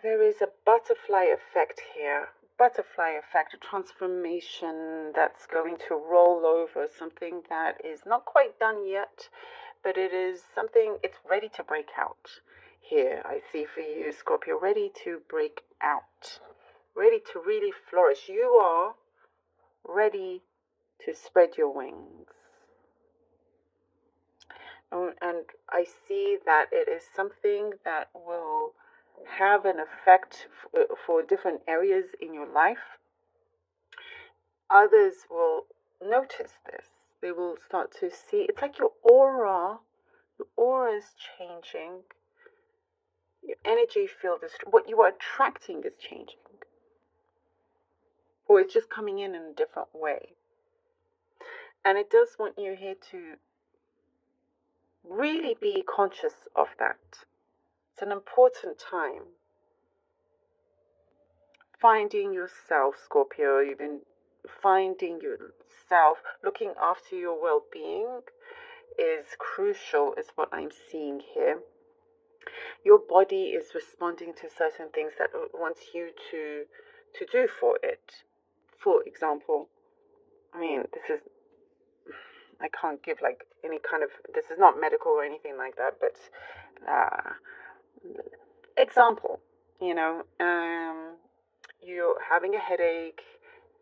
there is a butterfly effect here. Butterfly effect, a transformation that's going to roll over, something that is not quite done yet, but it is something, it's ready to break out. Here, I see for you, Scorpio, ready to break out, ready to really flourish. You are ready to spread your wings. And I see that it is something that will have an effect for different areas in your life. Others will notice this. They will start to see, it's like your aura is changing. Your energy field is, what you are attracting is changing. Or it's just coming in a different way. And it does want you here to really be conscious of that. It's an important time. Finding yourself, Scorpio, even finding yourself, looking after your well-being is crucial, is what I'm seeing here. Your body is responding to certain things that it wants you to do for it. For example, I mean, I can't give like any kind of, this is not medical or anything like that, but example, you're having a headache,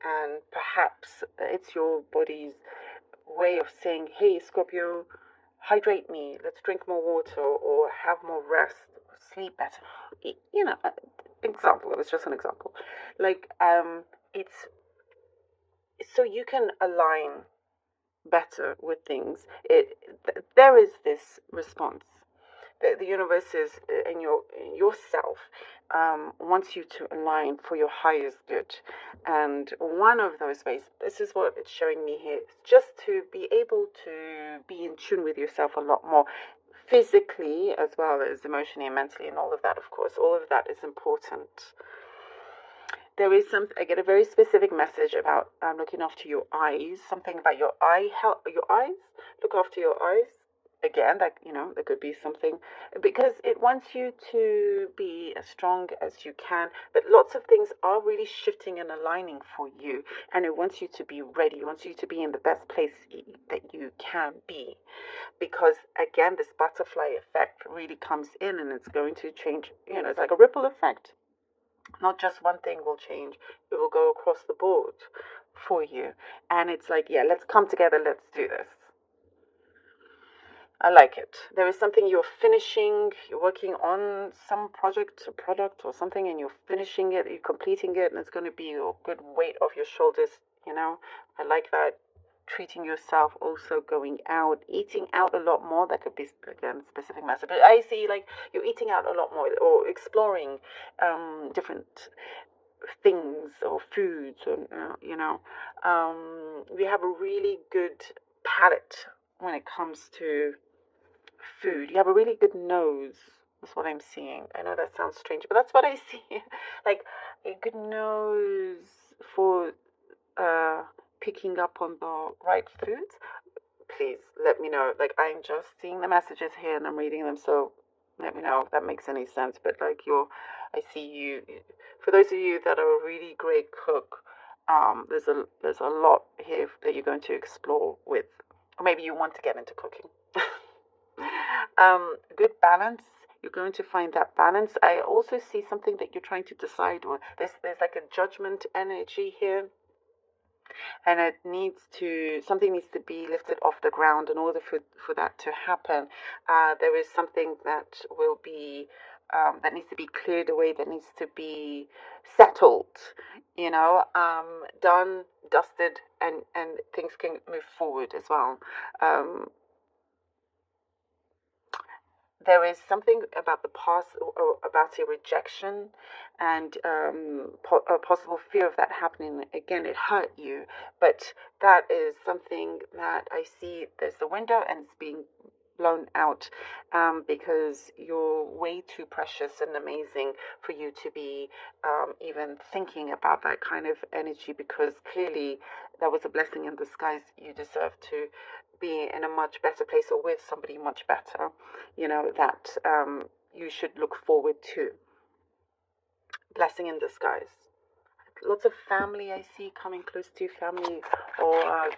and perhaps it's your body's way of saying, hey, Scorpio, hydrate me, let's drink more water, or have more rest, or sleep better. Example, it was just an example. Like, it's so you can align better with things. There is this response. The universe is in yourself wants you to align for your highest good, and one of those ways, this is what it's showing me here, just to be able to be in tune with yourself a lot more, physically as well as emotionally and mentally, and all of that. Of course, all of that is important. There is I get a very specific message about looking after your eyes, something about your health, your eyes. Look after your eyes. Again, that there could be something, because it wants you to be as strong as you can, but lots of things are really shifting and aligning for you, and it wants you to be ready. It wants you to be in the best place that you can be, because again, this butterfly effect really comes in, and it's going to change. It's like a ripple effect. Not just one thing will change, it will go across the board for you. And it's like, yeah, let's come together, let's do this. I like it. There is something you're finishing, you're working on some project or product or something, and you're finishing it, you're completing it, and it's going to be a good weight off your shoulders. I like that. Treating yourself, also going out, eating out a lot more. That could be, again, specific message. But I see, like, you're eating out a lot more, or exploring different things or foods, or we have a really good palate when it comes to food. You have a really good nose. That's what I'm seeing. I know that sounds strange, but that's what I see. Like a good nose for picking up on the right foods. Please let me know. Like, I'm just seeing the messages here and I'm reading them, so let me know if that makes any sense. But like, I see you. For those of you that are a really great cook, there's a lot here that you're going to explore with, or maybe you want to get into cooking. Good balance. You're going to find that balance. I also see something that you're trying to decide on. There's like a judgment energy here, and something needs to be lifted off the ground in order for that to happen. There is something that will be that needs to be cleared away, that needs to be settled, done, dusted, and things can move forward as well. There is something about the past, or about a rejection, and a possible fear of that happening again. It hurt you, but that is something that I see. There's the window, and it's being blown out, because you're way too precious and amazing for you to be even thinking about that kind of energy, because clearly that was a blessing in disguise. You deserve to be in a much better place, or with somebody much better, that you should look forward to. blessing in disguise. Lots of family I see, coming close to family, or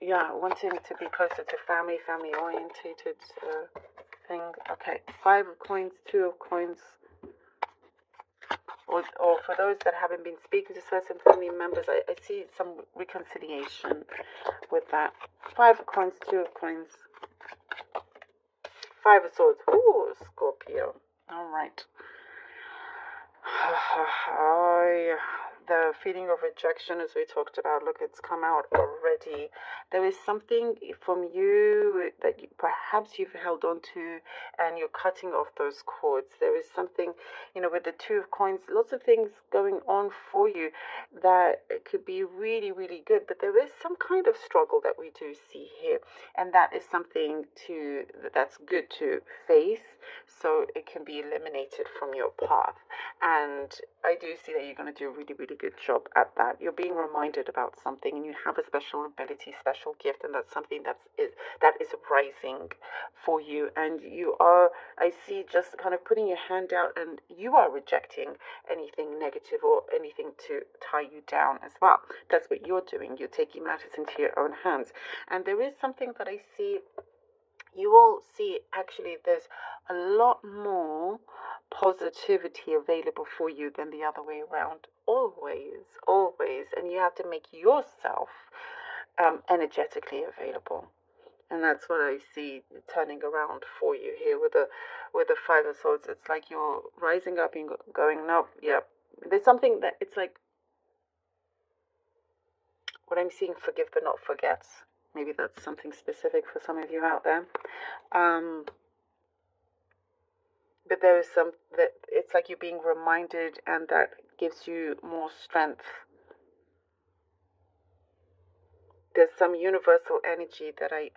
wanting to be closer to family orientated thing. Okay, 5 of coins, 2 of coins. Or for those that haven't been speaking to certain family members, I see some reconciliation with that. 5 of coins, 2 of coins. 5 of swords. Ooh, Scorpio. All right. The feeling of rejection, as we talked about, look, it's come out already. There is something from you that perhaps you've held on to, and you're cutting off those cords. There is something, with the 2 of coins, lots of things going on for you that could be really, really good. But there is some kind of struggle that we do see here, and that is something that's good to face, so it can be eliminated from your path. And I do see that you're going to do a really, really good job at that. You're being reminded about something, and you have a special ability, special gift, and that's something that is rising for you. And you are, I see, just kind of putting your hand out, and you are rejecting anything negative or anything to tie you down as well. That's what you're doing. You're taking matters into your own hands. And there is something that I see. You will see, actually, there's a lot more positivity available for you than the other way around. Always. And you have to make yourself energetically available. And that's what I see turning around for you here with the 5 of swords. It's like you're rising up and going, no, yeah. There's something that it's like, what I'm seeing, forgive but not forget. Maybe that's something specific for some of you out there. But there is some that it's like you're being reminded, and that gives you more strength. There's some universal energy that I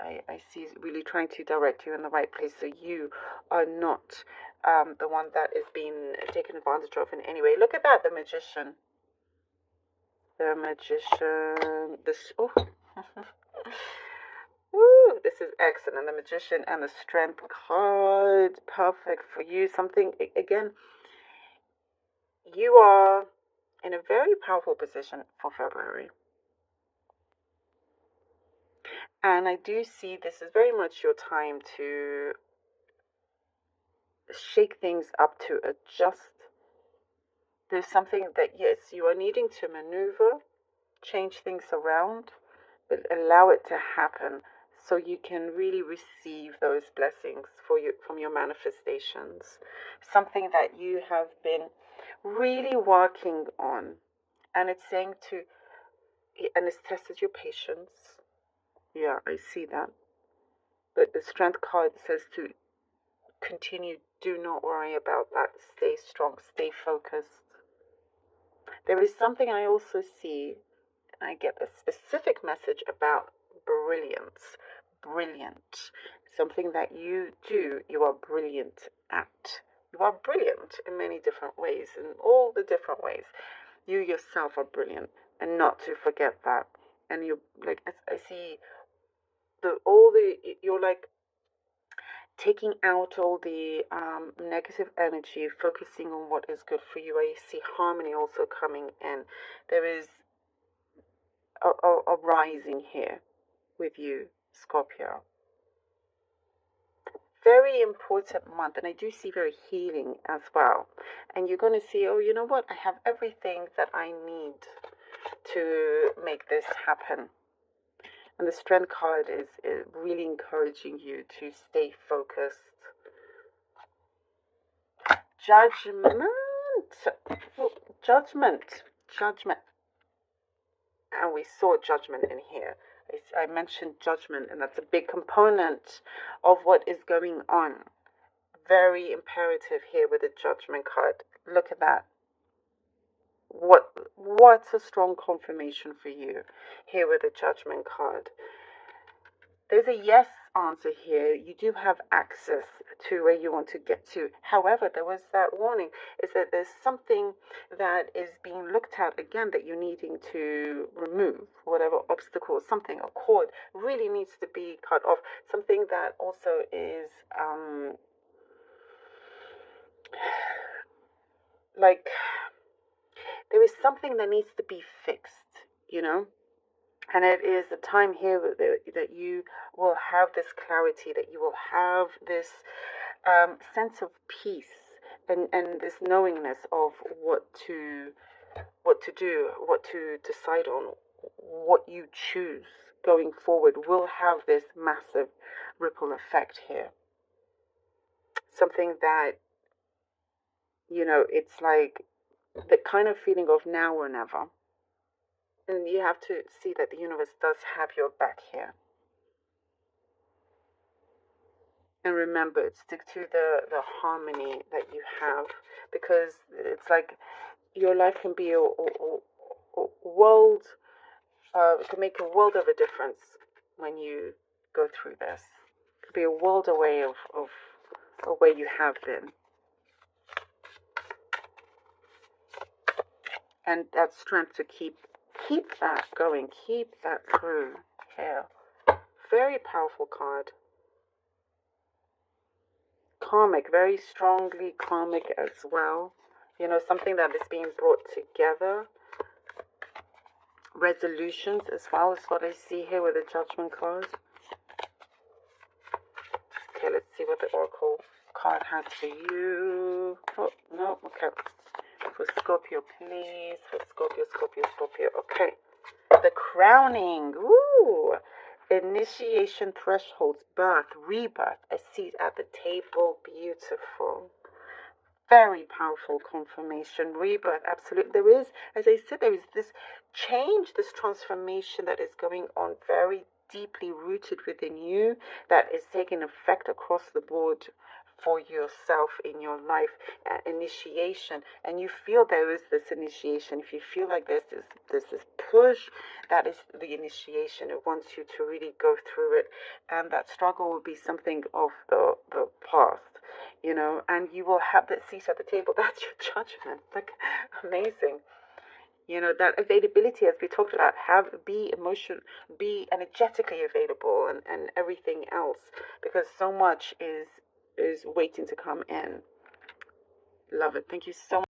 see is really trying to direct you in the right place, so you are not the one that is being taken advantage of in any way. Look at that, the Magician. The Magician. Ooh, this is excellent. The Magician and the Strength card. Perfect for you. Something, again, you are in a very powerful position for February. And I do see this is very much your time to shake things up, to adjust. There's something that, yes, you are needing to maneuver, change things around, but allow it to happen so you can really receive those blessings from your manifestations. Something that you have been really working on. And it's saying and it's tested your patience. Yeah, I see that. But the Strength card says to continue. Do not worry about that. Stay strong. Stay focused. There is something I also see. I get a specific message about brilliance. Brilliant. Something that you do, you are brilliant at. You are brilliant in many different ways, in all the different ways. You yourself are brilliant, and not to forget that. And you, like, I see you're like taking out all the negative energy, focusing on what is good for you. I see harmony also coming in. There is a rising here with you, Scorpio. Very important month, and I do see very healing as well. And you're going to see, oh, you know what? I have everything that I need to make this happen. And the Strength card is really encouraging you to stay focused. Judgment. And we saw judgment in here. I mentioned judgment, and that's a big component of what is going on. Very imperative here with the Judgment card. Look at that. What's a strong confirmation for you here with the Judgment card? There's a yes answer here. You do have access to where you want to get to. However, there was that warning, is that there's something that is being looked at again that you're needing to remove. Whatever obstacle, something, a cord really needs to be cut off. Something that also is like there is something that needs to be fixed, and it is the time here that you will have this clarity, that you will have this sense of peace, and this knowingness of what to do, what to decide on, what you choose going forward will have this massive ripple effect here. Something that, it's like the kind of feeling of now or never. And you have to see that the universe does have your back here. And remember, stick to the harmony that you have, because it's like your life can be a world, it can make a world of a difference when you go through this. It could be a world away of where you have been. And that strength to keep that going, keep that through here. Very powerful card. Karmic, very strongly karmic as well. Something that is being brought together. Resolutions as well is what I see here with the Judgment card. Okay, let's see what the Oracle card has for you. Oh, no, okay. For Scorpio, please. For Scorpio. Okay. The crowning. Ooh. Initiation, thresholds, birth, rebirth. A seat at the table. Beautiful. Very powerful confirmation. Rebirth, absolutely. There is, as I said, there is this change, this transformation that is going on very deeply rooted within you, that is taking effect across the board for yourself in your life. Initiation, and you feel there is this initiation. If you feel like there's this push, that is the initiation. It wants you to really go through it, and that struggle will be something of the past, and you will have that seat at the table. That's your judgment. Like, amazing. That availability, as we talked about, be energetically available, and everything else, because so much is waiting to come in. Love it. Thank you so much.